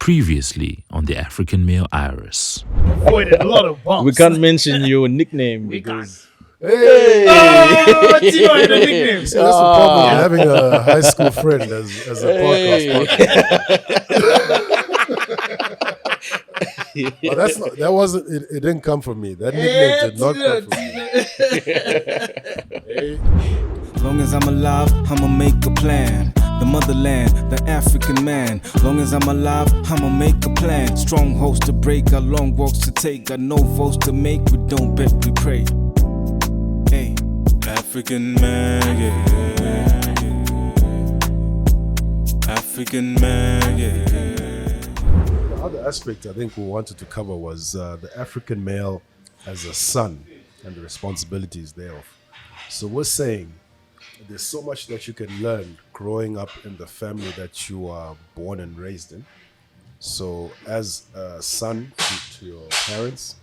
Previously on the African Male Iris. Avoided a lot of bumps. We can't mention your nickname We can't. because. Oh, Tino had a nickname. See, that's the problem with having a high school friend as a podcast partner. But that's not, that wasn't it didn't come from me. That nickname did not come from me. Long as I'm alive, I'ma make a plan. The motherland, the African man. Long as I'm alive, I'ma make a plan. Strongholds to break, got long walks to take. Got no votes to make, we don't bet, we pray. Hey, African man, yeah. African man, yeah. The other aspect I think we wanted to cover was the African male as a son and the responsibilities thereof. So we're saying there's so much that you can learn growing up in the family that you are born and raised in. So as a son to your parents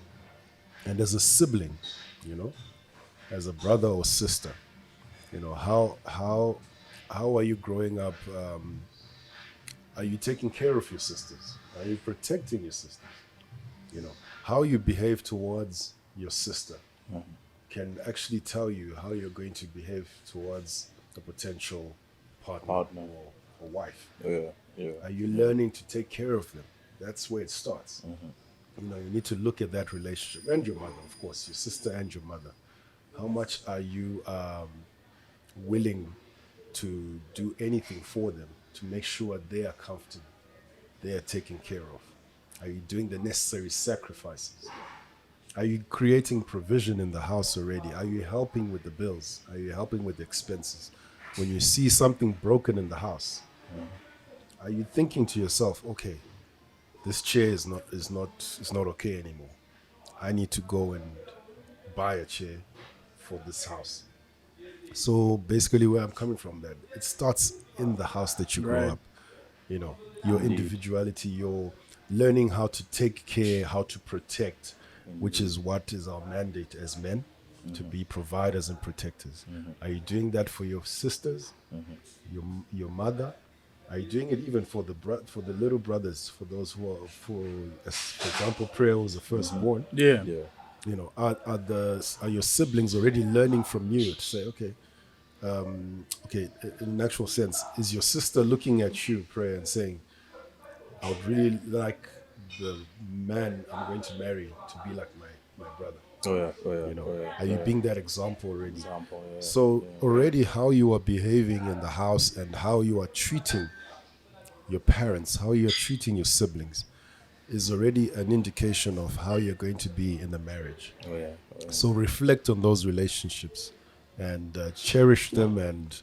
and as a sibling, as a brother or sister, how are you growing up? Are you taking care of your sisters? Are you protecting your sisters? How you behave towards your sister can actually tell you how you're going to behave towards a potential partner. Or wife. Yeah. Are you learning to take care of them? That's where it starts. You need to look at that relationship and your mother, of course, your sister and your mother. How much are you willing to do anything for them to make sure they are comfortable, they are taken care of? Are you doing the necessary sacrifices? Are you creating provision in the house already? Are you helping with the bills? Are you helping with the expenses? When you see something broken in the house, are you thinking to yourself, okay, this chair is not okay anymore. I need to go and buy a chair for this house. So basically where I'm coming from, that it starts in the house that you grow up. Your individuality, your learning how to take care, how to protect, which is what is our mandate as men, to be providers and protectors. Are you doing that for your sisters, your mother? Are you doing it even for the little brothers, for those who are, for example, Prayer was the firstborn? Yeah. Are your siblings already learning from you to say, okay, in an actual sense, is your sister looking at you, Prayer, and saying, I would really like the man I'm going to marry to be like my brother? Are you being that example already? So already how you are behaving in the house and how you are treating your parents, how you are treating your siblings is already an indication of how you're going to be in the marriage. So reflect on those relationships and cherish them and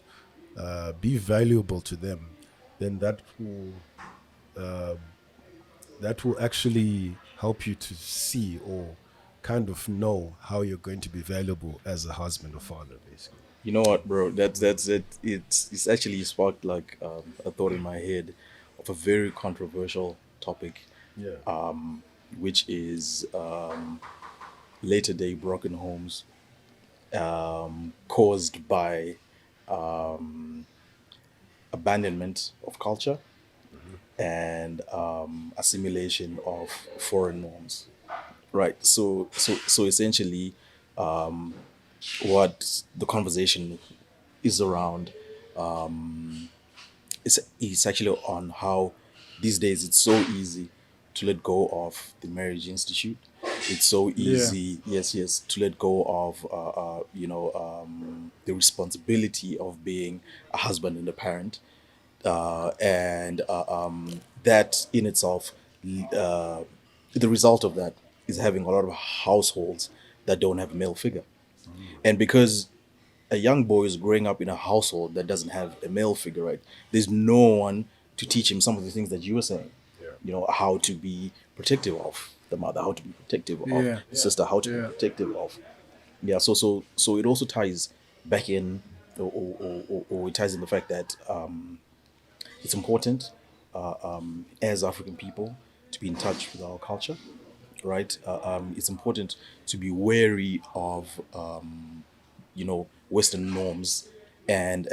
be valuable to them. Then that will actually help you to see or kind of know how you're going to be valuable as a husband or father, basically. You know what, bro? That's it. It's actually sparked like a thought in my head of a very controversial topic. Which is later day broken homes caused by abandonment of culture and assimilation of foreign norms. Right. So essentially, what the conversation is around is actually on how these days it's so easy to let go of the marriage institute. It's so easy, yes, to let go of the responsibility of being a husband and a parent, and that in itself, the result of that is having a lot of households that don't have a male figure. And because a young boy is growing up in a household that doesn't have a male figure, right, there's no one to teach him some of the things that you were saying. How to be protective of the mother, how to be protective of the sister, how to be protective of. So it also ties back in, or it ties in the fact that it's important as African people to be in touch with our culture, right? It's important to be wary of Western norms and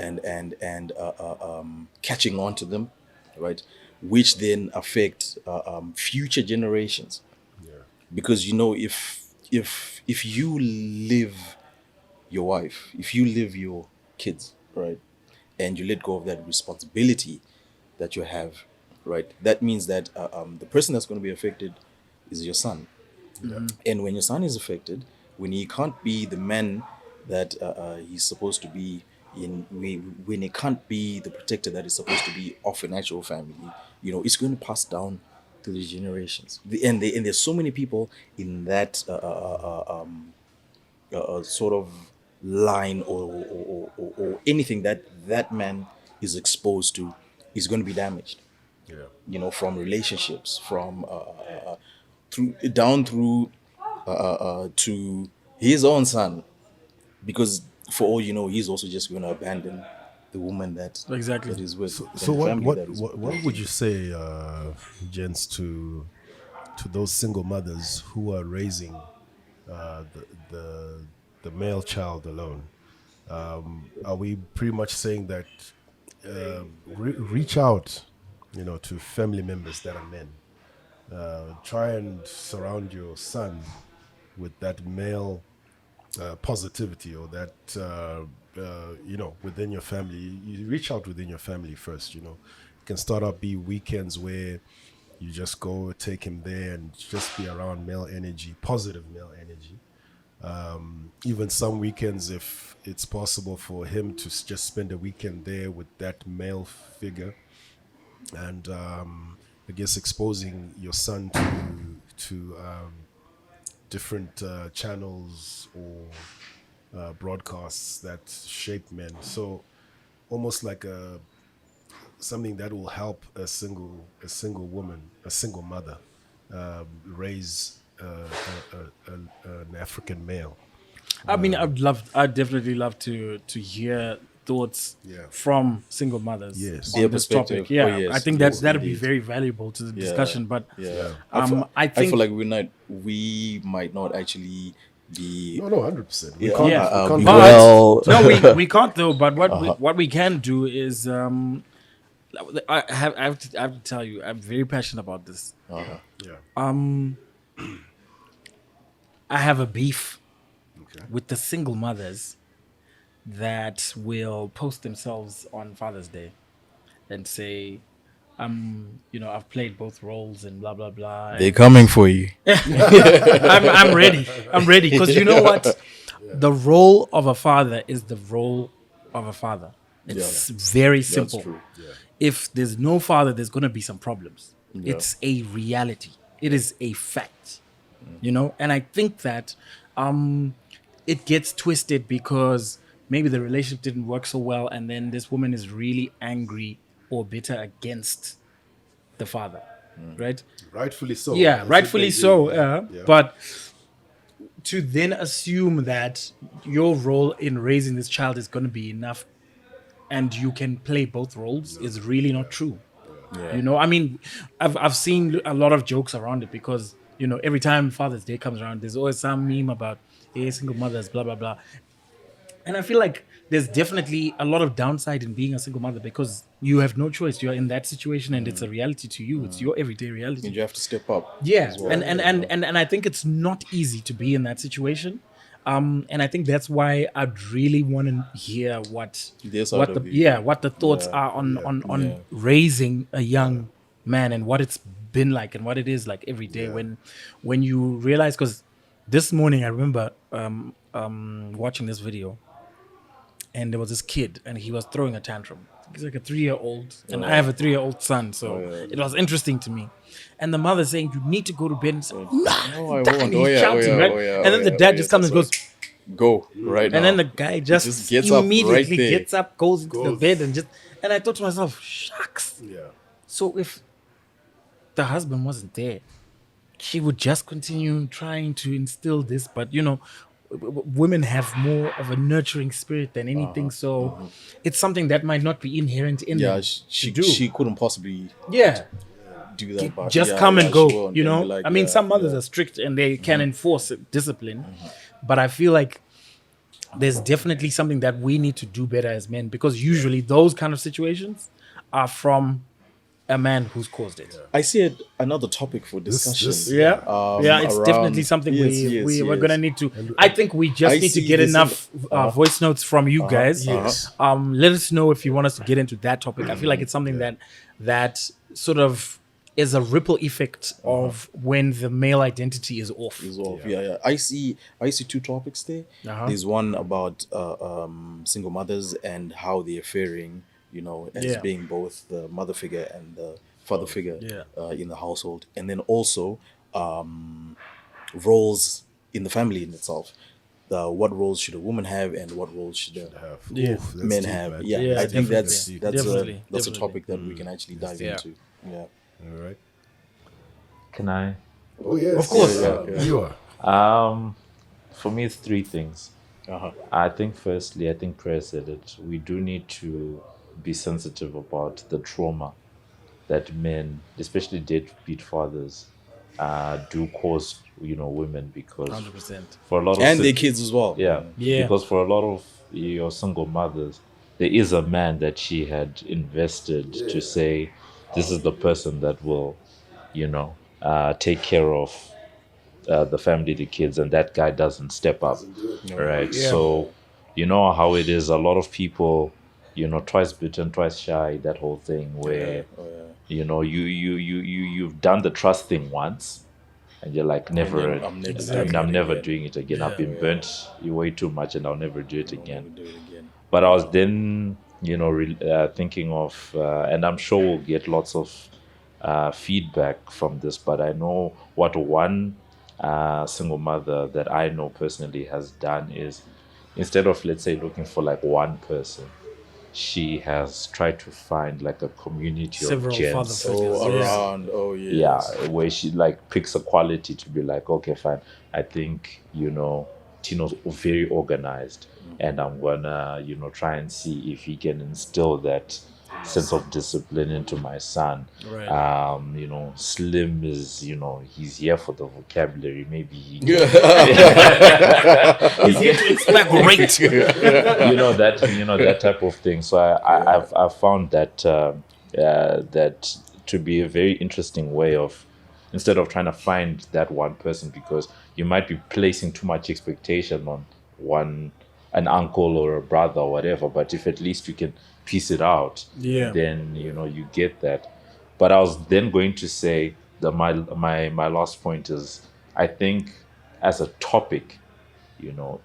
catching on to them, right? which then affect future generations. Because if you live your wife, if you live your kids, right, and you let go of that responsibility that you have, right, that means that the person that's going to be affected is your son. And when your son is affected, when he can't be the man that he's supposed to be, when he can't be the protector that is supposed to be of an actual family, it's going to pass down to the generations. And there's so many people in that sort of line or anything that man is exposed to is going to be damaged. From relationships, from through to his own son, because for all you know, he's also just going to abandon the woman that Exactly. that is with. So the family that is what with. would you say, gents, to those single mothers who are raising the male child alone? Are we pretty much saying that reach out, to family members that are men? Try and surround your son with that male positivity, or that within your family. You reach out within your family first. It can start out be weekends where you just go take him there and just be around male energy, positive male energy. Even some weekends, if it's possible for him to just spend a weekend there with that male figure, and I guess exposing your son to different channels or broadcasts that shape men. So almost like something that will help a single woman, a single mother, raise an African male. I mean, I'd definitely love to hear thoughts Yeah. from single mothers Yes. on Their this perspective. topic. Yeah, Oh, yes. I think Yes, that'd be indeed. very valuable to the discussion. But Yeah. I I think feel like we might not actually be. No, 100%. We Yeah. can't, Yeah. we can't But- Well- no, we can't though. But what we can do is I have to tell you, I'm very passionate about this. yeah. I have a beef Okay. with the single mothers that will post themselves on Father's Day and say, I've played both roles and blah blah blah. They're coming for you. I'm ready. I'm ready because you know what? The role of a father is the role of a father. It's very simple. true. If there's no father, there's going to be some problems. It's a reality. It is a fact. And I think that it gets twisted because maybe the relationship didn't work so well, and then this woman is really angry or bitter against the father, right? Rightfully so. Yeah, I rightfully think they so. do. Yeah. But to then assume that your role in raising this child is going to be enough and you can play both roles is really not true. I mean, I've seen a lot of jokes around it because, every time Father's Day comes around, there's always some meme about, hey, single mothers, blah, blah, blah. And I feel like there's definitely a lot of downside in being a single mother because you have no choice. You're in that situation and it's a reality to you. It's your everyday reality. And you have to step up. Yeah, as well. and I think it's not easy to be in that situation, and I think that's why I'd really want to hear what Their side of it. what the thoughts are on raising a young man and what it's been like and what it is like every day when you realize. Because this morning I remember watching this video, and there was this kid and he was throwing a tantrum. He's like a 3-year-old, and I have a 3-year-old son, so it was interesting to me. And the mother saying, "You need to go to bed." And saying, No, I Dad, won't. he's shouting, right? And then the dad just comes and goes, Go right now. and then the guy just gets up immediately right there. gets up, goes into the bed, and I thought to myself, shucks. Yeah. So if the husband wasn't there, she would just continue trying to instill this. But women have more of a nurturing spirit than anything. So it's something that might not be inherent in them. she couldn't possibly Yeah. do that. But Just yeah, come and she go, won't. you And know. be like, I mean, yeah, some mothers yeah. are strict and they can enforce discipline, but I feel like there's definitely something that we need to do better as men, because usually those kind of situations are from a man who's caused it. I see it another topic for discussion. Yeah, it's around- definitely something we're gonna need to. I think we just I need to see get this in- enough voice notes from you guys. Yes. Let us know if you want us to get into that topic. I feel like it's something that sort of is a ripple effect of when the male identity is off. Is off. Yeah. I see two topics there. There's one about single mothers and how they're faring, as Yeah. being both the mother figure and the father figure Yeah. in the household, and then also roles in the family in itself. What roles should a woman have, and what roles should a Yeah. Oof, that's men deep, have? man. Yeah, Yeah, I think that's definitely. that's a Definitely. topic that we can actually dive Yeah. into. Yeah. All right. Can I? Oh yes, Of course. You are. For me, it's three things. Uh-huh. I think, firstly, I think Prayer said it. We do need to be sensitive about the trauma that men, especially deadbeat fathers, do cause, women, because 100%. for a lot of And their kids as well. yeah, Yeah. because for a lot of your single mothers, there is a man that she had invested to say, this is the person that will, take care of the family, the kids, and that guy doesn't step up, right? Yeah. So, you know how it is. A lot of people, twice bitten, twice shy. That whole thing where, you've done the trust thing once, and you're like, never, I'm never I'm never again. doing it again. I've been burnt way too much, and I'll never do it again. Do it again. But I was then, thinking of, and I'm sure we'll get lots of feedback from this, but I know what one single mother that I know personally has done is, instead of, let's say, looking for like one person, she has tried to find like a community Several of father gents. figures. Oh, Yes. around. Oh, yes. Yeah, where she like picks a quality to be like, okay, fine. I think, Tino's very organized, and I'm gonna, try and see if he can instill that sense of discipline into my son. Right. Slim is, he's here for the vocabulary. Maybe he, He's here to expect great. that type of thing. So I've found that that to be a very interesting way of, instead of trying to find that one person, because you might be placing too much expectation on an uncle or a brother or whatever, but if at least you can piece it out, Yeah. then you get that. But I was then going to say that my last point is, I think as a topic,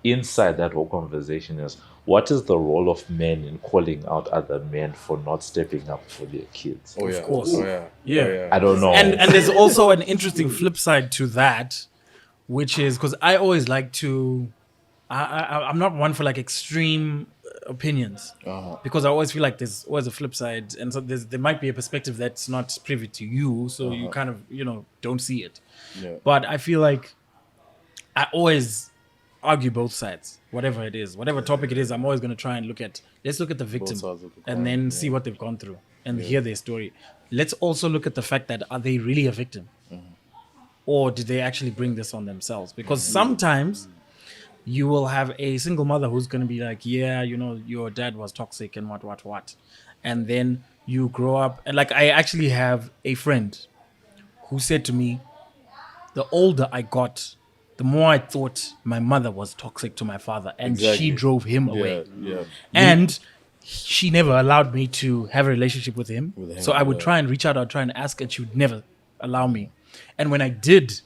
inside that whole conversation is, what is the role of men in calling out other men for not stepping up for their kids? Oh, yeah. Of course. Oh, yeah. Yeah. Oh, yeah. I don't know. And there's also an interesting flip side to that, which is because I always like to, I'm not one for like extreme opinions, because I always feel like there's always a flip side, and so there might be a perspective that's not privy to you, so you kind of don't see it. Yeah. But I feel like I always argue both sides, whatever it is, whatever topic it is. I'm always going to try and let's look at the victim sides of the and coin, then yeah. see what they've gone through and hear their story. Let's also look at the fact that, are they really a victim, or did they actually bring this on themselves? Because sometimes you will have a single mother who's going to be like, yeah, your dad was toxic and what. And then you grow up. And like, I actually have a friend who said to me, the older I got, the more I thought my mother was toxic to my father, and she Exactly. drove him away. Yeah. And she never allowed me to have a relationship with him. With him, So I would yeah. try and reach out, I'd try and ask, and she would never allow me. And when I did,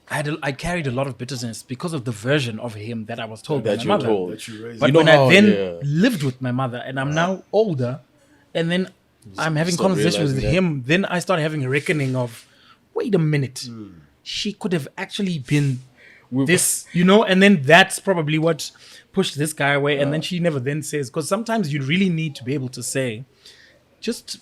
I carried a lot of bitterness because of the version of him that I was told by That my you're mother. told. That you raised. But You know when how- I then yeah. lived with my mother, and I'm now older, and then I'm having start conversations with realizing him, then I start having a reckoning of, wait a minute, she could have actually been this, and then that's probably what pushed this guy away. And then she never then says, because sometimes you really need to be able to say, just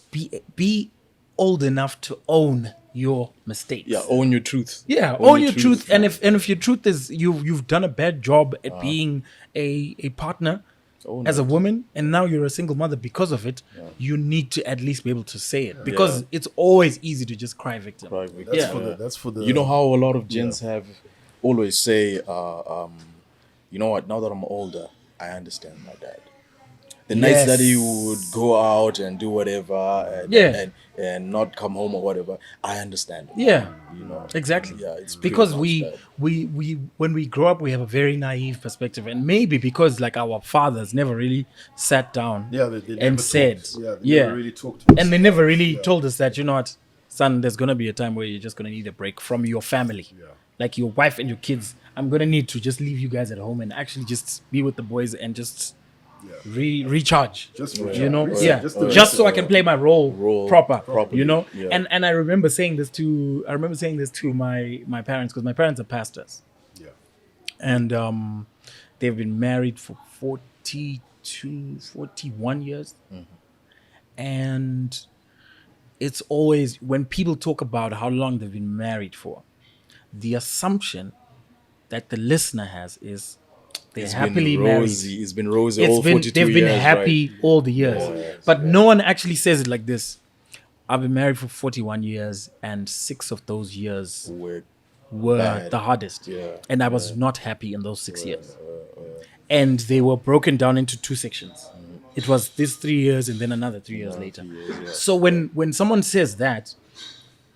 be old enough to own your mistakes. Yeah, own your truth. Yeah, own your truth. And if your truth is you've done a bad job at being a partner Own as a it. woman, and now you're a single mother because of it, you need to at least be able to say it, because it's always easy to just cry victim. Right, we- That's Yeah. for the. That's for the. You know how a lot of gents have always say, you know what, now that I'm older, I understand my dad. The nights that Yes. you would go out and do whatever and, Yeah. and not come home or whatever, I understand. Yeah. You know. Exactly. Yeah, it's pretty because much we, that. we when we grow up we have a very naive perspective, and maybe because like our fathers never really sat down Yeah, they never and talked. said They never really talked to us. and they never really told us that, you know what, son, there's gonna be a time where you're just gonna need a break from your family, like your wife and your kids. I'm gonna need to just leave you guys at home and actually just be with the boys and just recharge. Just you recharge. know, Reset. yeah, Just just, to so I can play my role proper, properly, you know. yeah. And I remember saying this to my parents, because my parents are pastors, Yeah. and they've been married for 41 years. And it's always, when people talk about how long they've been married for, the assumption that the listener has is they're It's happily been married. rosy. It's been rosy all 42 They've been years, happy right? all the years. But no one actually says it like this. I've been married for 41 years, and 6 of those years were bad. the hardest. Yeah. And I was not happy in those 6 years. And they were broken down into 2 sections. It was this 3 years and then another 3 years later. So when someone says that,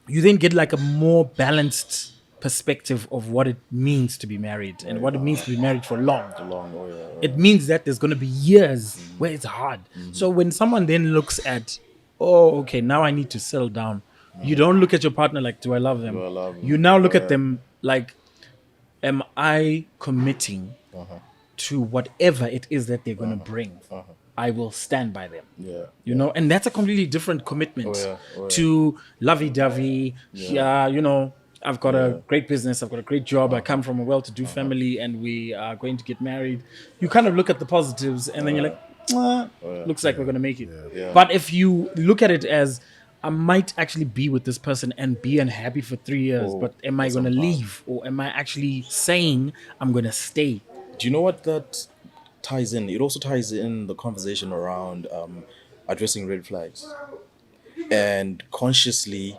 you then get like a more balanced perspective of what it means to be married and what it means to be married for long. It means that there's going to be years where it's hard. So when someone then looks at, oh, okay, now I need to settle down, you don't look at your partner like, do I love them? You now look at them like, am I committing to whatever it is that they're going to bring? I will stand by them. You know, and that's a completely different commitment to lovey-dovey. Yeah, you know, I've got a great business, I've got a great job, I come from a well-to-do family, and we are going to get married. You kind of look at the positives, and then you're like, looks like we're going to make it. But if you look at it as, I might actually be with this person and be unhappy for 3 years, but am I going to leave? Or am I actually saying I'm going to stay? Do you know what that ties in? It also ties in the conversation around addressing red flags and consciously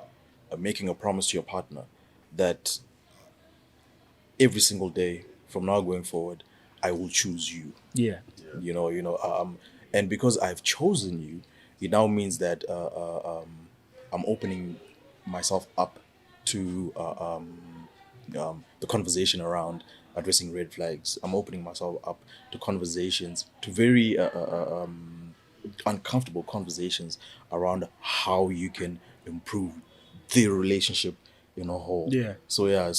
making a promise to your partner that every single day from now going forward, I will choose you. Yeah. And because I've chosen you, it now means that I'm opening myself up to the conversation around addressing red flags. I'm opening myself up to conversations, to very uncomfortable conversations around how you can improve the relationship in a whole. Yeah. So I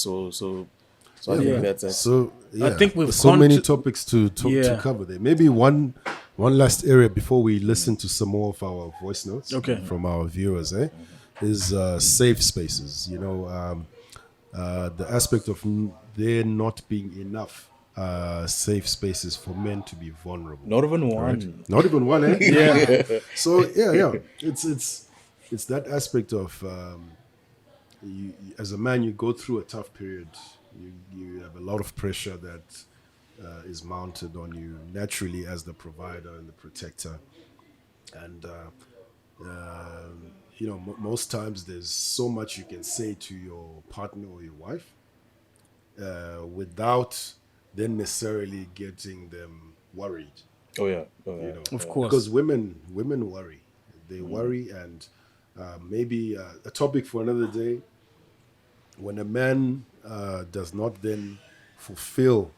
think that's it. So yeah, think we've so gone many to- topics to Yeah. cover there. Maybe one last area before we listen to some more of our voice notes from our viewers. Is safe spaces. You know, the aspect of there not being enough safe spaces for men to be vulnerable. Not even one. Not even one, eh? Yeah. So yeah. It's that aspect of you, as a man, you go through a tough period. You have a lot of pressure that is mounted on you naturally as the provider and the protector, and most times there's so much you can say to your partner or your wife without then necessarily getting them worried. Oh yeah. You know, Of course. because women worry. They worry, and maybe a topic for another day. When a man does not then fulfill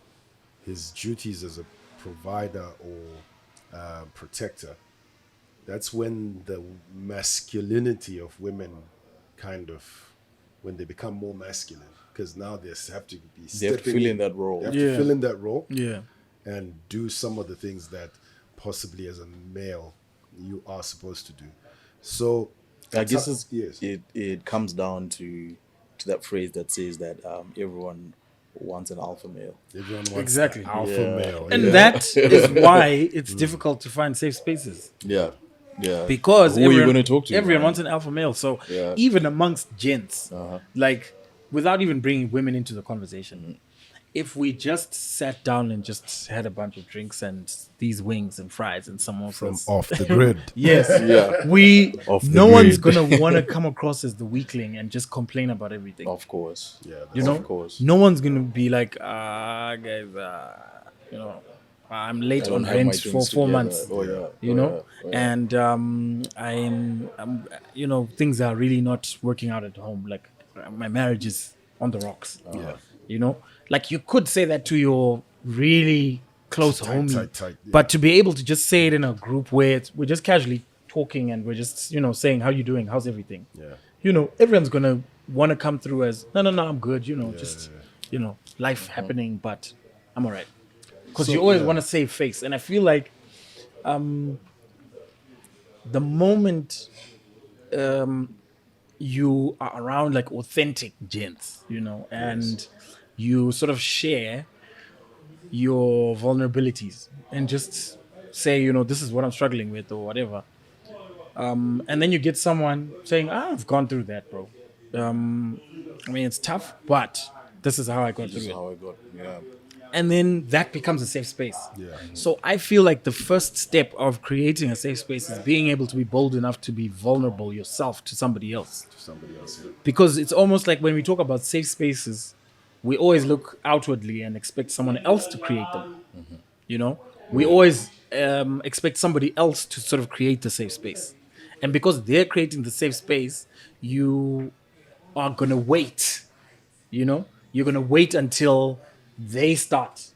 his duties as a provider or protector, that's when the masculinity of women when they become more masculine, because now they have to be They have to stepping fill in that role. They have to fill in that role. Yeah. And do some of the things that possibly as a male you are supposed to do. So I guess yes. it comes down to that phrase that says that everyone wants an alpha male. Everyone wants Exactly. the alpha male. And yeah. that is why it's difficult to find safe spaces. Yeah. Because who are you going to talk to? everyone man? wants an alpha male. So Yeah. even amongst gents, like without even bringing women into the conversation, if we just sat down and just had a bunch of drinks and these wings and fries and samosas, off the grid. yes, Off the no one's grid. gonna want to come across as the weakling and just complain about everything. Of course. Yeah, You know, of course. no one's gonna be like, guys, you know, I'm late I don't on have my rent for things 4 together. months. Oh yeah. You Oh, know, yeah. Oh, yeah. and I'm you know, things are really not working out at home. Like my marriage is on the rocks. Yeah. You know, like you could say that to your really close homie, tight, yeah. but to be able to just say it in a group where we're just casually talking and we're just, you know, saying, how you doing, how's everything, Yeah. you know, everyone's gonna want to come through as no, I'm good, you know, just you know, life happening, but I'm all right, because So, you always yeah. want to save face. And I feel like the moment you are around like authentic gents, you know, and you sort of share your vulnerabilities and just say, you know, this is what I'm struggling with or whatever. And then you get someone saying, I've gone through that, bro. I mean, it's tough, but this is how I got This is through it. how I got. Yeah. And then that becomes a safe space. Yeah. So I feel like the first step of creating a safe space is being able to be bold enough to be vulnerable yourself to somebody else. Somebody else. Yeah. Because it's almost like when we talk about safe spaces, we always look outwardly and expect someone else to create them. You know, we always expect somebody else to sort of create the safe space. And because they're creating the safe space, you are going to wait. You know, you're going to wait until they start.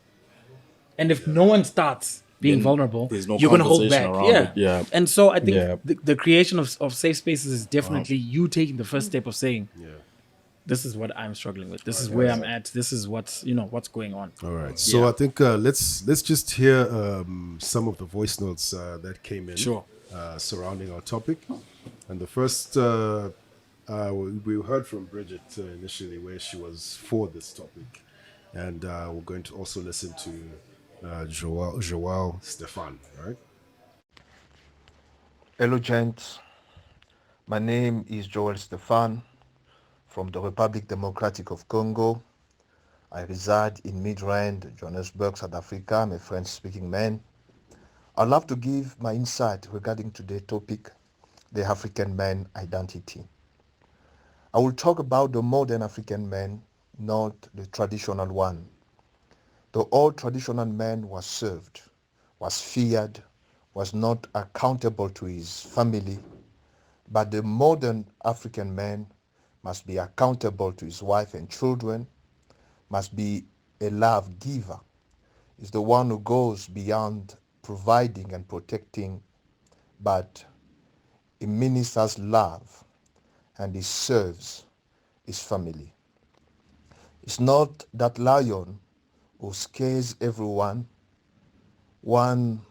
And if no one starts being Then vulnerable, there's no you're going to hold back. conversation around it. Yeah. And so I think Yeah. the creation of safe spaces is definitely you taking the first step of saying, this is what I'm struggling with. This is where I'm at. This is what's, you know, what's going on. All right. So I think let's just hear some of the voice notes that came in Sure. surrounding our topic. And the first we heard from Bridget initially, where she was for this topic, and we're going to also listen to Joao Stefan. Right. Hello, gents. My name is Joel Stefan from the Republic Democratic of Congo. I reside in Midrand, Johannesburg, South Africa. I'm a French-speaking man. I'd love to give my insight regarding today's topic, the African man identity. I will talk about the modern African man, not the traditional one. The old traditional man was served, was feared, was not accountable to his family, but the modern African man must be accountable to his wife and children, must be a love giver, is the one who goes beyond providing and protecting, but he ministers love and he serves his family. It's not that lion who scares everyone, one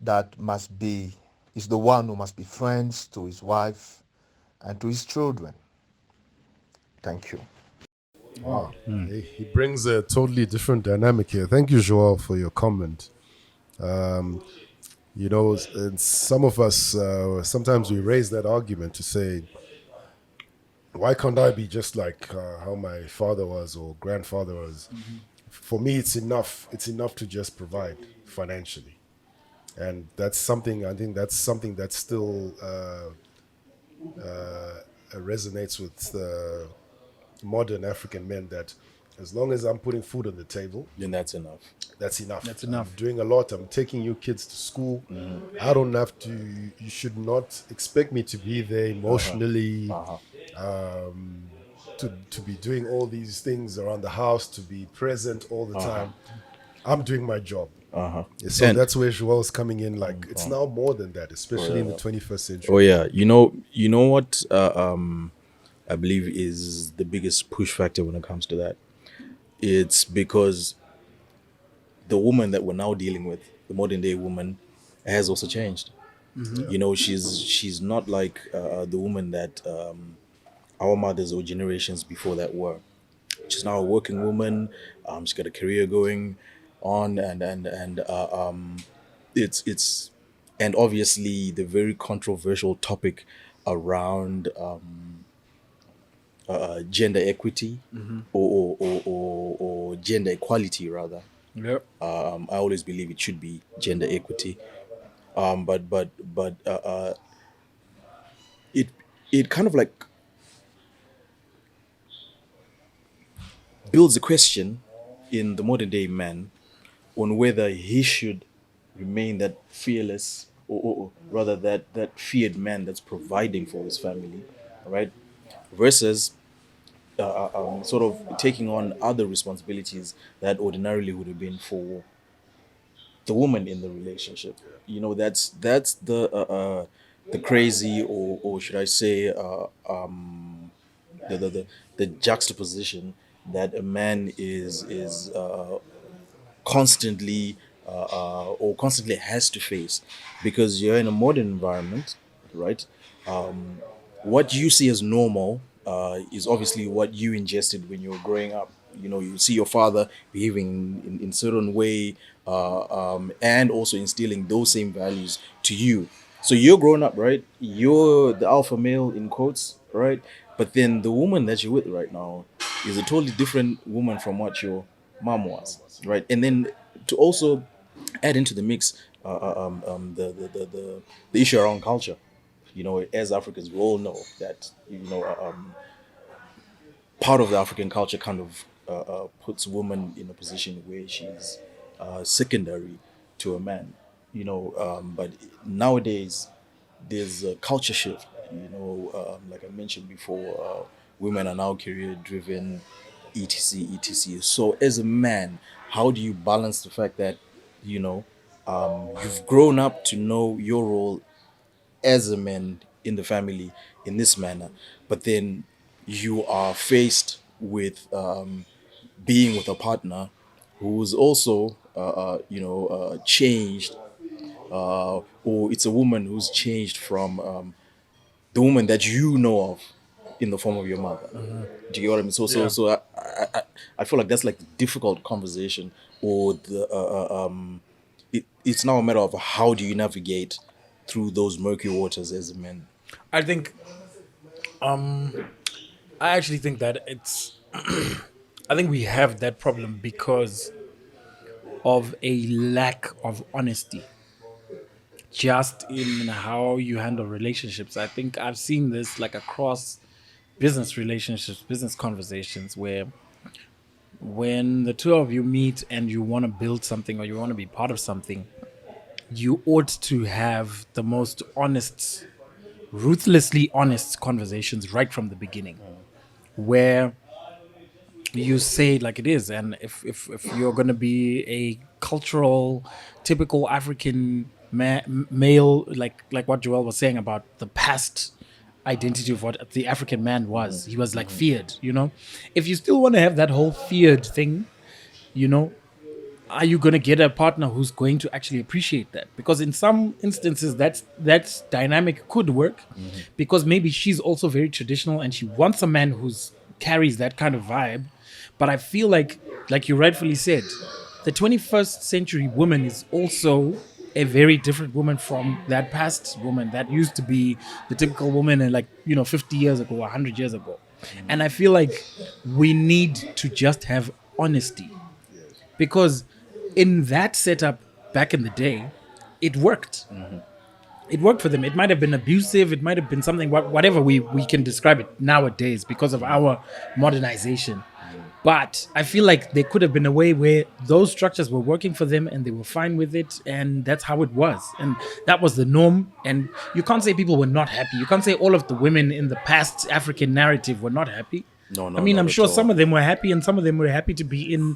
that is the one who must be friends to his wife and to his children. Thank you. Wow. He brings a totally different dynamic here. Thank you, Joao, for your comment. You know, and some of us, sometimes we raise that argument to say, why can't I be just like how my father was or grandfather was? For me, it's enough. It's enough to just provide financially. And that's something, I think that's something that still resonates with modern African men, that as long as I'm putting food on the table, Then that's enough. that's enough. That's enough. I'm doing a lot. I'm taking you kids to school. I don't have to, you should not expect me to be there emotionally, to be doing all these things around the house, to be present all the time. I'm doing my job. So And- that's where Joel's coming in. Like, it's now more than that, especially in the 21st century. Oh yeah, you know what I believe is the biggest push factor when it comes to that. It's because the woman that we're now dealing with, the modern day woman, has also changed. You know, she's not like the woman that our mothers or generations before that were. She's now a working woman. She's got a career going on, and it's and obviously the very controversial topic around gender equity or gender equality rather. Yep. I always believe it should be gender equity, but it kind of like builds a question in the modern day man on whether he should remain that fearless, or rather that feared man that's providing for his family, right? Versus sort of taking on other responsibilities that ordinarily would have been for the woman in the relationship. You know, that's the crazy, or should I say, the juxtaposition that a man is constantly or constantly has to face, because you're in a modern environment, right? What you see as normal is obviously what you ingested when you were growing up. You know, you see your father behaving in certain way, and also instilling those same values to you. So you're growing up, right? You're the alpha male in quotes, right? But then the woman that you're with right now is a totally different woman from what your mom was, right? And then to also add into the mix the issue around culture. You know, as Africans, we all know that, part of the African culture kind of puts woman in a position where she's secondary to a man. But nowadays there's a culture shift. Like I mentioned before, women are now career driven, etc. So as a man, how do you balance the fact that you've grown up to know your role as a man in the family in this manner, but then you are faced with being with a partner who's also changed, or it's a woman who's changed from the woman that you know of in the form of your mother. Do you get what I mean? I feel like that's like the difficult conversation, or it's now a matter of how do you navigate through those murky waters as a man. I think, I actually think that it's, I think we have that problem because of a lack of honesty just in how you handle relationships. I think I've seen this like across business relationships, business conversations, where when the two of you meet and you want to build something or you want to be part of something, you ought to have the most honest, ruthlessly honest conversations right from the beginning, where you say it like it is. And if you're going to be a cultural, typical African male, like what Joel was saying about the past identity of what the African man was, he was like feared, if you still want to have that whole feared thing, are you going to get a partner who's going to actually appreciate that? Because in some instances, that's dynamic could work, because maybe she's also very traditional and she wants a man who's carries that kind of vibe. But I feel like you rightfully said, the 21st century woman is also a very different woman from that past woman that used to be the typical woman in 50 years ago, 100 years ago. And I feel like we need to just have honesty, because in that setup back in the day, it worked. It worked for them. It might have been abusive. It might have been something, whatever we can describe it nowadays because of our modernization. But I feel like there could have been a way where those structures were working for them and they were fine with it. And that's how it was. And that was the norm. And you can't say people were not happy. You can't say all of the women in the past African narrative were not happy. No, I mean, I'm sure all. some of them were happy and some of them were happy to be in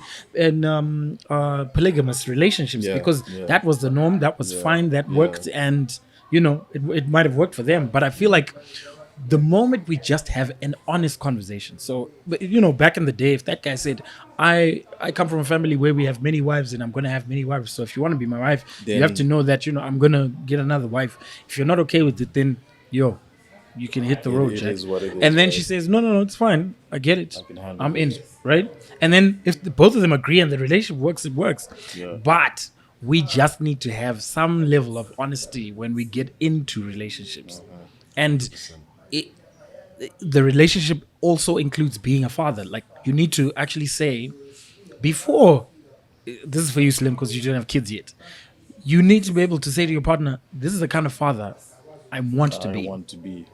polygamous relationships, because that was the norm. That was fine. That worked. And, it might have worked for them. But I feel like the moment we just have an honest conversation. So, back in the day, if that guy said, I come from a family where we have many wives and I'm going to have many wives. So if you want to be my wife, then you have to know that, I'm going to get another wife. If you're not okay with it, then, you can hit the road, It Jack. is what it is, And then right? she says, no, it's fine. I get it. can handle I'm in, right? And then if both of them agree and the relationship works, it works. Yeah. But we just need to have some level of honesty when we get into relationships. And the relationship also includes being a father. Like, you need to actually say, before, this is for you, Slim, because you don't have kids yet. You need to be able to say to your partner, this is the kind of father I want to be.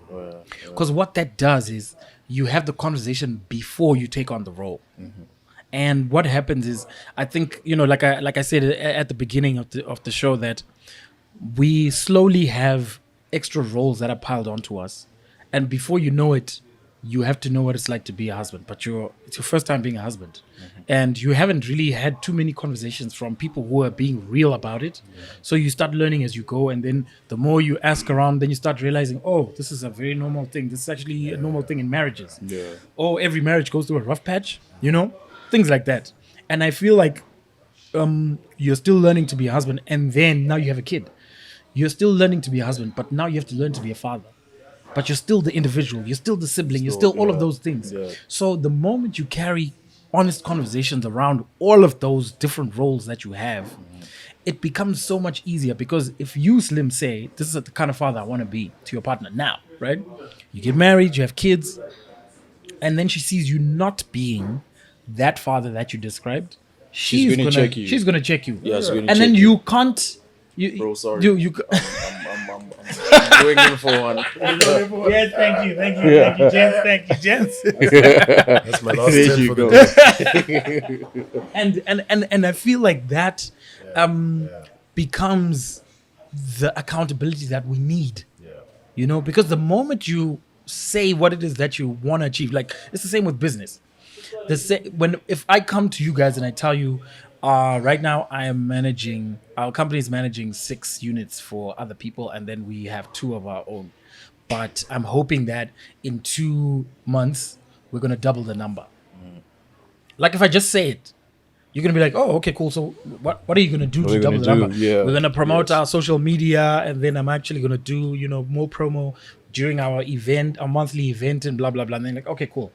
Because what that does is you have the conversation before you take on the role. And what happens is, I think, like I said at the beginning of the show, that we slowly have extra roles that are piled onto us, and before you know it, you have to know what it's like to be a husband. But it's your first time being a husband, and you haven't really had too many conversations from people who are being real about it. So you start learning as you go, and then the more you ask around, then you start realizing, oh, this is a very normal thing. This is actually a normal thing in marriages. Oh, every marriage goes through a rough patch, things like that. And I feel like you're still learning to be a husband, and then now you have a kid. You're still learning to be a husband, but now you have to learn to be a father. But you're still the individual, you're still the sibling, you're still all of those things. So the moment you carry honest conversations around all of those different roles that you have, it becomes so much easier. Because if you, Slim, say, this is the kind of father I want to be to your partner now, right? You get married, you have kids, and then she sees you not being that father that you described, she's gonna check you. She's gonna check you. Yeah, she's gonna and then check you can't. Bro, sorry. You I'm going in for one. Yes, thank you, gents. That's my last 10 for the day. And I feel like that becomes the accountability that we need. Because the moment you say what it is that you want to achieve, like it's the same with business. If I come to you guys and I tell you, right now our company is managing 6 units for other people, and then we have 2 of our own. But I'm hoping that in 2 months we're gonna double the number. Like if I just say it, you're gonna be like, oh, okay, cool. So what are you gonna do to double the number? Yeah. We're gonna promote our social media, and then I'm actually gonna do more promo during our event, our monthly event, and blah blah blah. And then like, okay, cool.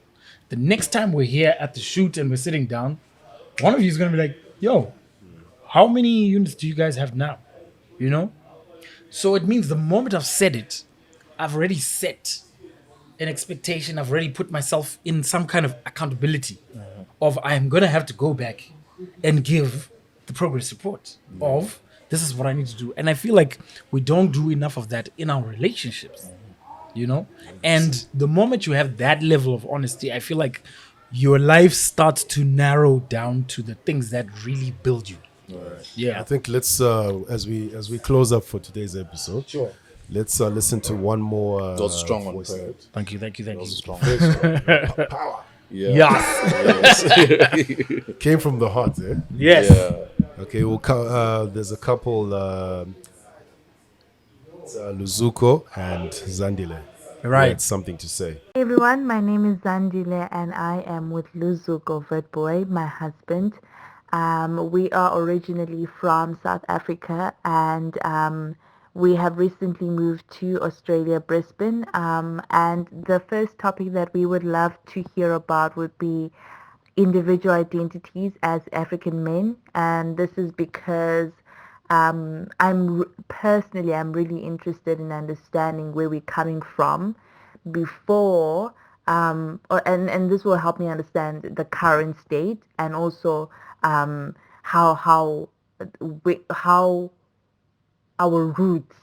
The next time we're here at the shoot and we're sitting down, one of you is gonna be like, yo, how many units do you guys have now? So it means the moment I've said it, I've already set an expectation. I've already put myself in some kind of accountability of I'm gonna have to go back and give the progress report of this is what I need to do. And I feel like we don't do enough of that in our relationships, And the moment you have that level of honesty, I feel like your life starts to narrow down to the things that really build you. I think let's as we close up for today's episode. Sure. Let's listen to one more. That's strong one. voice note. Thank you. Strong. Power. Yes. Came from the heart, eh? Yes. Okay, there's a couple, Luzuko and Zandile. Right. Had something to say. Hey everyone, my name is Zandile and I am with Luzuko Vetboy, my husband. We are originally from South Africa, and we have recently moved to Australia, Brisbane. And the first topic that we would love to hear about would be individual identities as African men. And this is because I'm really interested in understanding where we're coming from before, and this will help me understand the current state, and also how our roots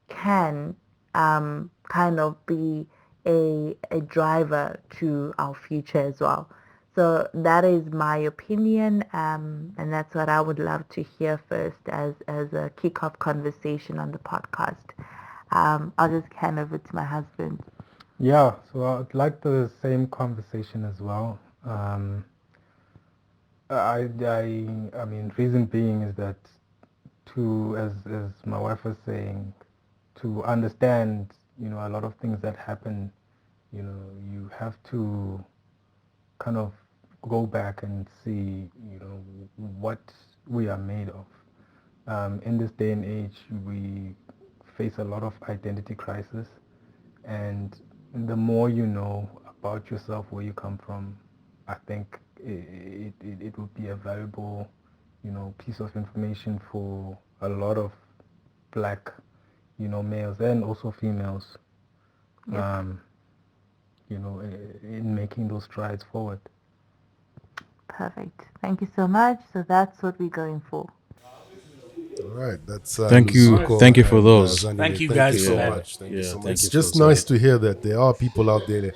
can kind of be a driver to our future as well. So that is my opinion, and that's what I would love to hear first as a kickoff conversation on the podcast. I'll just hand over to my husband. Yeah, so I'd like the same conversation as well. I mean, reason being is that as my wife was saying, to understand, a lot of things that happen, you have to kind of go back and see, what we are made of. In this day and age, we face a lot of identity crisis, and the more you know about yourself, where you come from, I think it would be a valuable, piece of information for a lot of black, males and also females, in making those strides forward. Perfect. Thank you so much. So that's what we're going for. All right, that's thank you for those. Thank you guys so for that. much. Thank you so much. thank It's you just for nice to hear that there are people out there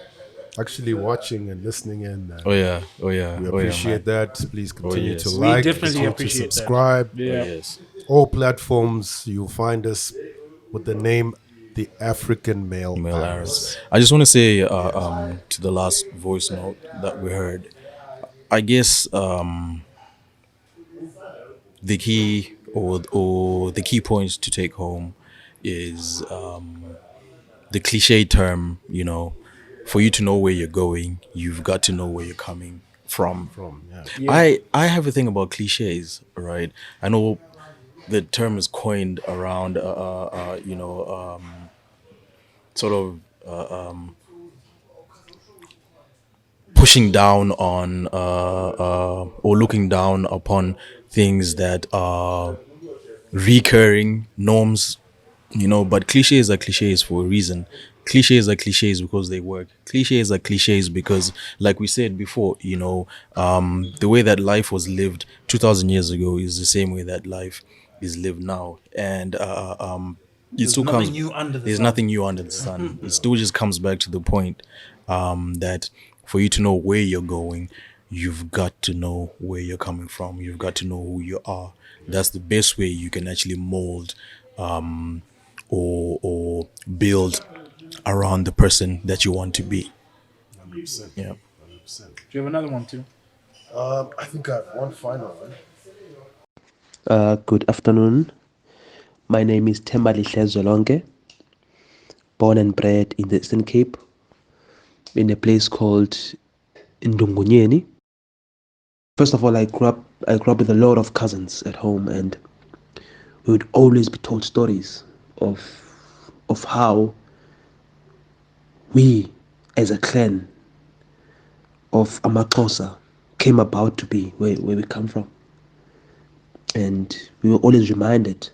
actually watching and listening in. Oh yeah. We appreciate Man. that. Please continue yes. to We like, definitely continue to appreciate that. subscribe. Yeah. Yes. All platforms, you'll find us with the name The African Male Male Arrows. arrows. I just want to say to the last voice note that we heard, I guess the key or the key points to take home is the cliche term, for you to know where you're going, you've got to know where you're coming from. I have a thing about cliches, right? I know the term is coined around sort of pushing down on or looking down upon things that are recurring norms, but cliches are cliches for a reason. Cliches are cliches because they work. Cliches are cliches because, like we said before, the way that life was lived 2,000 years ago is the same way that life is lived now. And it still nothing comes. new under the There's sun. nothing new under the sun. It still just comes back to the point that for you to know where you're going, you've got to know where you're coming from. You've got to know who you are. That's the best way you can actually mold or build around the person that you want to be. 100%. Yeah. 100%. Do you have another one too? I think I have one final one. Good afternoon. My name is Thembalihle Zolonke, born and bred in the Eastern Cape, in a place called Ndungunyeni. First of all, I grew up with a lot of cousins at home, and we would always be told stories of how we, as a clan of Amaxhosa, came about to be where we come from. And we were always reminded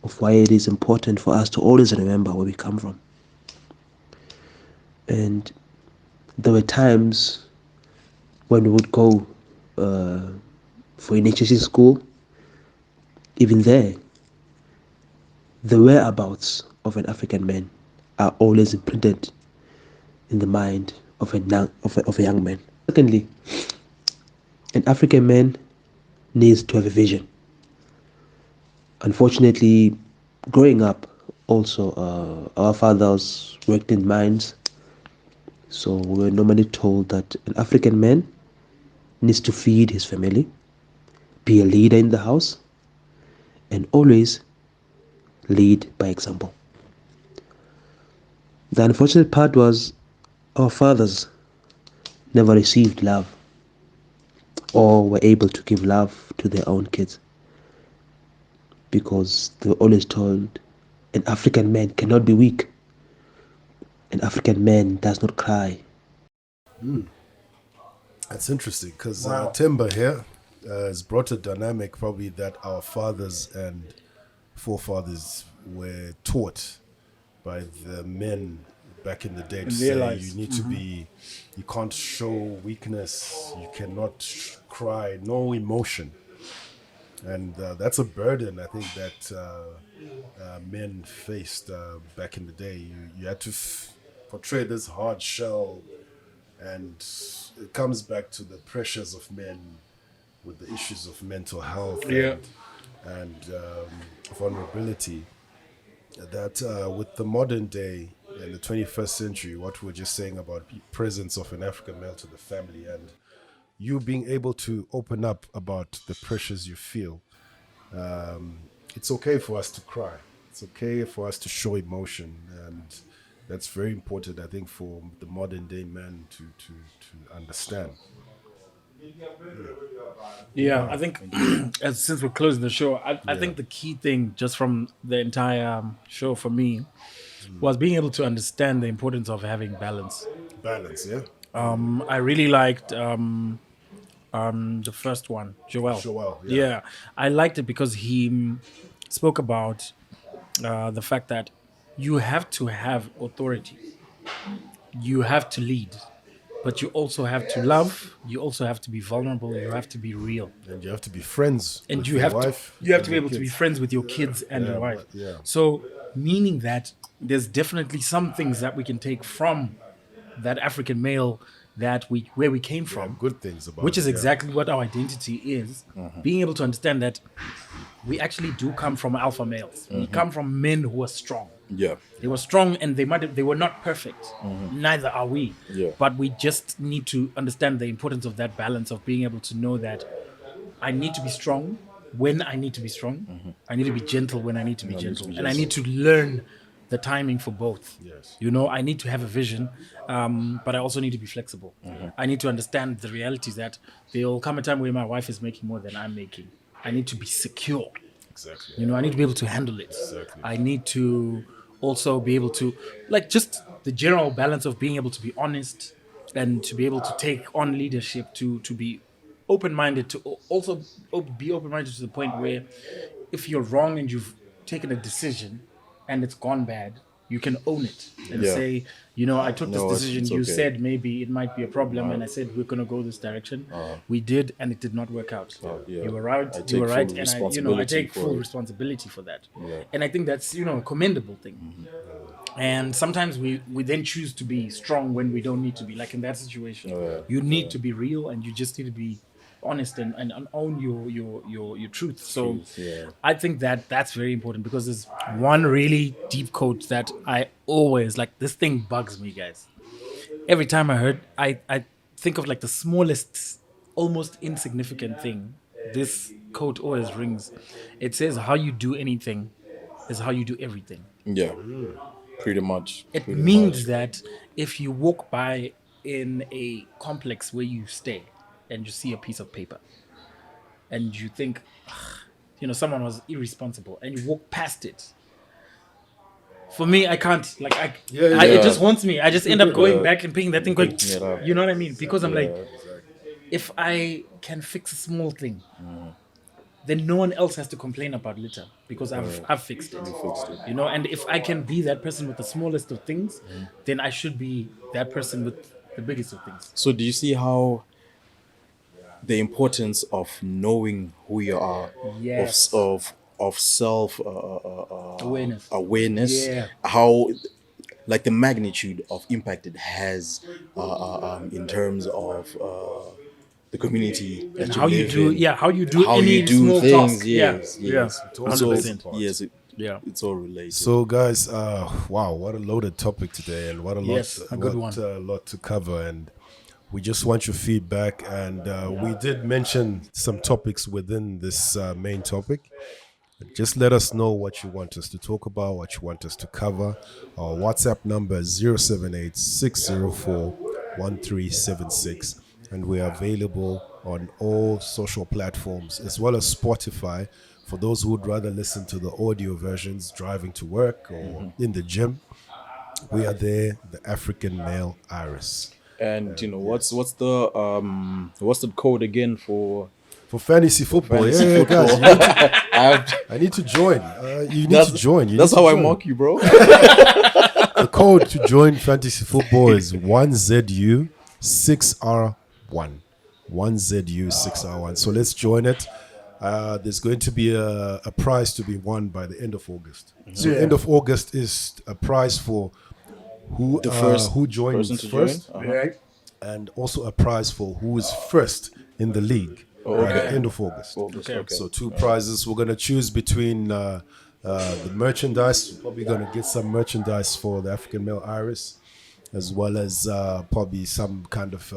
of why it is important for us to always remember where we come from. And there were times when we would go for initiation school. Even there, the whereabouts of an African man are always imprinted in the mind of a young man. Secondly, an African man needs to have a vision. Unfortunately, growing up, also our fathers worked in mines, so we were normally told that an African man needs to feed his family, be a leader in the house, and always lead by example. The unfortunate part was our fathers never received love or were able to give love to their own kids, because they were always told an African man cannot be weak. An African man does not cry. That's interesting because Timber here has brought a dynamic probably that our fathers and forefathers were taught by the men back in the day to say you need to be, you can't show weakness, you cannot cry, no emotion. And that's a burden, I think, that men faced back in the day. You had to portray this hard shell, and it comes back to the pressures of men with the issues of mental health and vulnerability. That with the modern day and the 21st century, what we were just saying about the presence of an African male to the family, and you being able to open up about the pressures you feel. It's okay for us to cry. It's okay for us to show emotion, and that's very important, I think, for the modern day man to understand. Yeah, I think since we're closing the show, I think the key thing just from the entire show for me was being able to understand the importance of having balance. Balance, yeah? I really liked the first one, Joel. Joel, Yeah, I liked it because he spoke about the fact that you have to have authority. You have to lead. But you also have to love. You also have to be vulnerable. You have to be real. And you have to be friends And with you your have wife. to be your able to be kids. friends with your kids and your wife. Yeah. So meaning that there's definitely some things that we can take from that African male that where we came from, good things about which it, is yeah. exactly what our identity is. Being able to understand that we actually do come from alpha males. We come from men who are strong. Yeah. They were strong, and they were not perfect. Neither are we. Yeah. But we just need to understand the importance of that balance of being able to know that I need to be strong when I need to be strong. I need to be gentle when I need to be gentle, and I need to learn the timing for both. Yes. You know, I need to have a vision, but I also need to be flexible. I need to understand the realities that there will come a time where my wife is making more than I'm making. I need to be secure. Exactly. You know, I need to be able to handle it. Exactly. I need to also be able to, like, just the general balance of being able to be honest and to be able to take on leadership, to be open-minded, to also be open-minded to the point where if you're wrong and you've taken a decision and it's gone bad, you can own it and Yeah. say, you know, I took this No, decision. it's You okay. said maybe it might be a problem, and I said we're gonna go this direction. We did, and it did not work out. yeah. You were right. I take You were right, full and I responsibility take for full it. responsibility for that. Yeah. And I think that's a commendable thing. And sometimes we then choose to be strong when we don't need to be. Like in that situation, you need to be real, and you just need to be honest and own your truth. So yeah. I think that that's very important, because there's one really deep quote that I always like. This thing bugs me, guys. Every time I think of like the smallest, almost insignificant thing, this quote always rings. It says, "How you do anything is how you do everything." Yeah. Pretty much. It Pretty means much. that if you walk by in a complex where you stay and you see a piece of paper and you think, "Ugh, someone was irresponsible," and you walk past it. For me, I can't, like, it just haunts me. I just end up going back and picking that thing, going, Picking it up. you know what I mean? Because I'm like, if I can fix a small thing, then no one else has to complain about litter, because I've fixed it. And if I can be that person with the smallest of things, then I should be that person with the biggest of things. So do you see how the importance of knowing who you are, Yes. of self awareness, Yeah. how, like, the magnitude of impact it has in terms of the community that you How you live do, in, how you do how any you do small things. task. Yes, Yeah, yes. yeah, It's all- 100%. yes, Yeah. it's all related. So, guys, wow, what a loaded topic today, and what a Yes, a good one. lot to cover, and we just want your feedback. And we did mention some topics within this main topic. Just let us know what you want us to talk about, what you want us to cover. Our WhatsApp number is 078-604-1376, and we are available on all social platforms as well as Spotify. For those who would rather listen to the audio versions driving to work or in the gym, we are there, the African Male Iris. And what's the code again for fantasy football? fantasy Yeah, football? guys, I need to join. You need to join. That's how I mock you, bro. The code to join fantasy football is 1ZU6R1. 1ZU6R1. So let's join it. There's going to be a prize to be won by the end of August. So end of August is a prize for who The first who joins person to first, join? and also a prize for who is first in the league by the end of August. Okay. So two prizes. We're gonna choose between the merchandise. We're probably gonna get some merchandise for the African Male Iris, as well as probably some kind of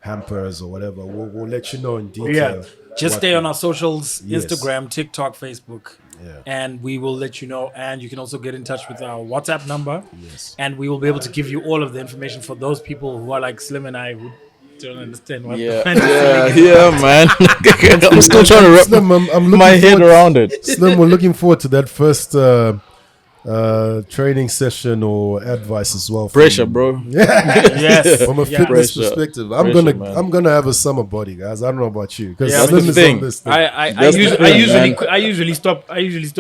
hampers or whatever. We'll let you know in detail. Yeah. Just what stay we- on our socials, Yes. Instagram, TikTok, Facebook. Yeah. And we will let you know. And you can also get in touch with our WhatsApp number. Yes. And we will be able to give you all of the information for those people who are like Slim and I, who don't understand what the fantasy league is. yeah, man. I'm still trying to wrap Slim, I'm looking my head forward- around it. Slim, we're looking forward to that first training session or advice as well. from- Pressure, bro. Yes. From a Yeah. fitness Pressure. perspective, Pressure, man. I'm gonna have a summer body, guys. I don't know about you, because Yeah, that's the Slim is thing. on this thing. I That's the thing, man. usually stop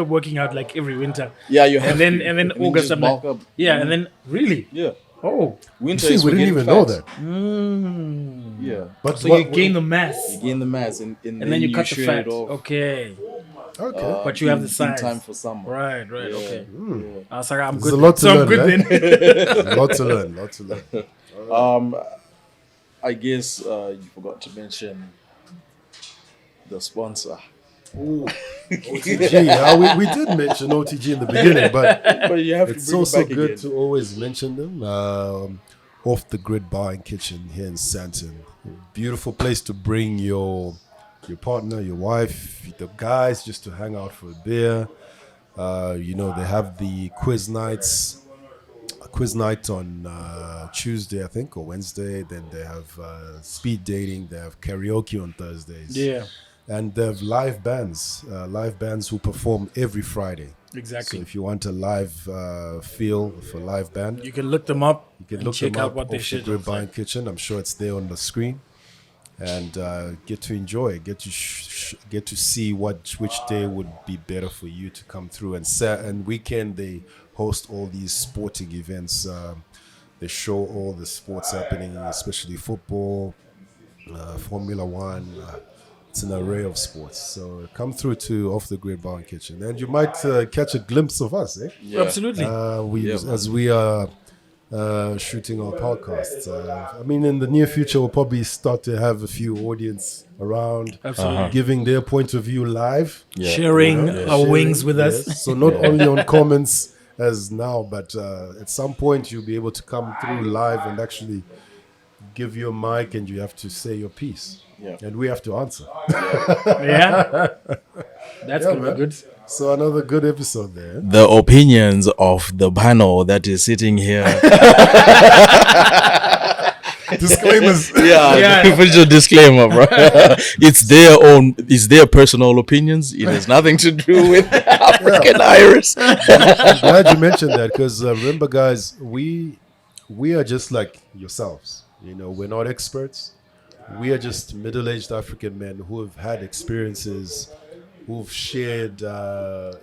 working out like every winter. Yeah, you have And then to. and then And then August just I'm like, bulk up. yeah, and then really? Yeah. Oh. Winter See, is we for didn't getting even know fat. that. Yeah. But So you gain the mass. You gain the mass and And then you cut the shred fat. it off. Okay. Okay. But you have the in size. time for summer. Right, okay. I was like, I'm There's good. a lot to so I'm learn, good right? then. Lot to learn. Lot to learn. All I guess you forgot to mention the sponsor. Ooh, OTG. We did mention OTG in the beginning, but you have it's to bring also it back good again. to always mention them. Off the Grid Bar and Kitchen here in Santon. Beautiful place to bring your partner, your wife, the guys, just to hang out for a beer. They have the quiz nights. A quiz night on Tuesday, I think, or Wednesday. Then they have speed dating. They have karaoke on Thursdays. Yeah. And they have live bands who perform every Friday. Exactly. So if you want a live feel for live band, You can look them up. you can and look check them out up what they off the should. Grid Bar and Kitchen. I'm sure it's there on the screen, and get to enjoy, get to see which day would be better for you to come through. And weekend they host all these sporting events. They show all the sports happening, especially football, Formula One. It's an array of sports. So come through to Off the Grid Bar and Kitchen, and you might catch a glimpse of us, eh? Absolutely. As we are shooting our podcast. In the near future, we'll probably start to have a few audience around, Absolutely. giving their point of view live, Sharing our wings with us. yes. So not only on comments as now, but at some point you'll be able to come through live and actually give your mic, and you have to say your piece. Yeah. And we have to answer. Yeah. That's Yeah, gonna be man. good. So another good episode there. The opinions of the panel that is sitting here. Disclaimers. Yeah. Put your disclaimer, bro. It's their personal opinions. It has nothing to do with African Iris. I'm glad you mentioned that, because remember, guys, we are just like yourselves. We're not experts. We are just middle-aged African men who have had experiences, who've shared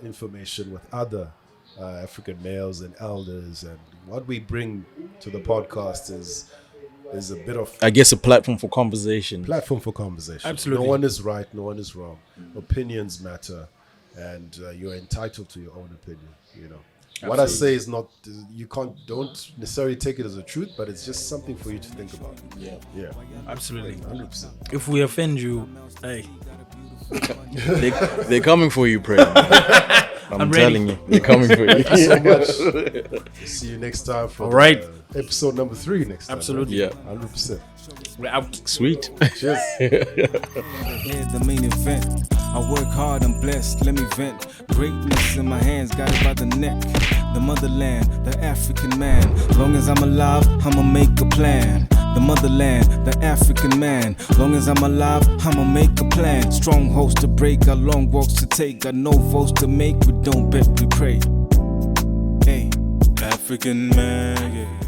information with other African males and elders, and what we bring to the podcast is a bit of I guess a platform for conversation. platform for conversation. Absolutely. No one is right, no one is wrong. Opinions matter, and you're entitled to your own opinion. What I say is not, don't necessarily take it as a truth, but it's just something for you to think about. Yeah, Absolutely. 100%. If we offend you, hey, They're coming for you, Pray. I'm ready. telling you, they're coming for you. So much. See you next time for All right. Episode number 3 next time. Absolutely. Yeah, 100%. we're out. sweet. Cheers. Here's the main event. I work hard, I'm blessed, let me vent. Greatness in my hands, got it by the neck. The motherland, the African man. Long as I'm alive, I'ma make a plan. The motherland, the African man. Long as I'm alive, I'ma make a plan. Strongholds to break, got long walks to take. Got no votes to make, we don't bet, we pray. Hey, African man, yeah.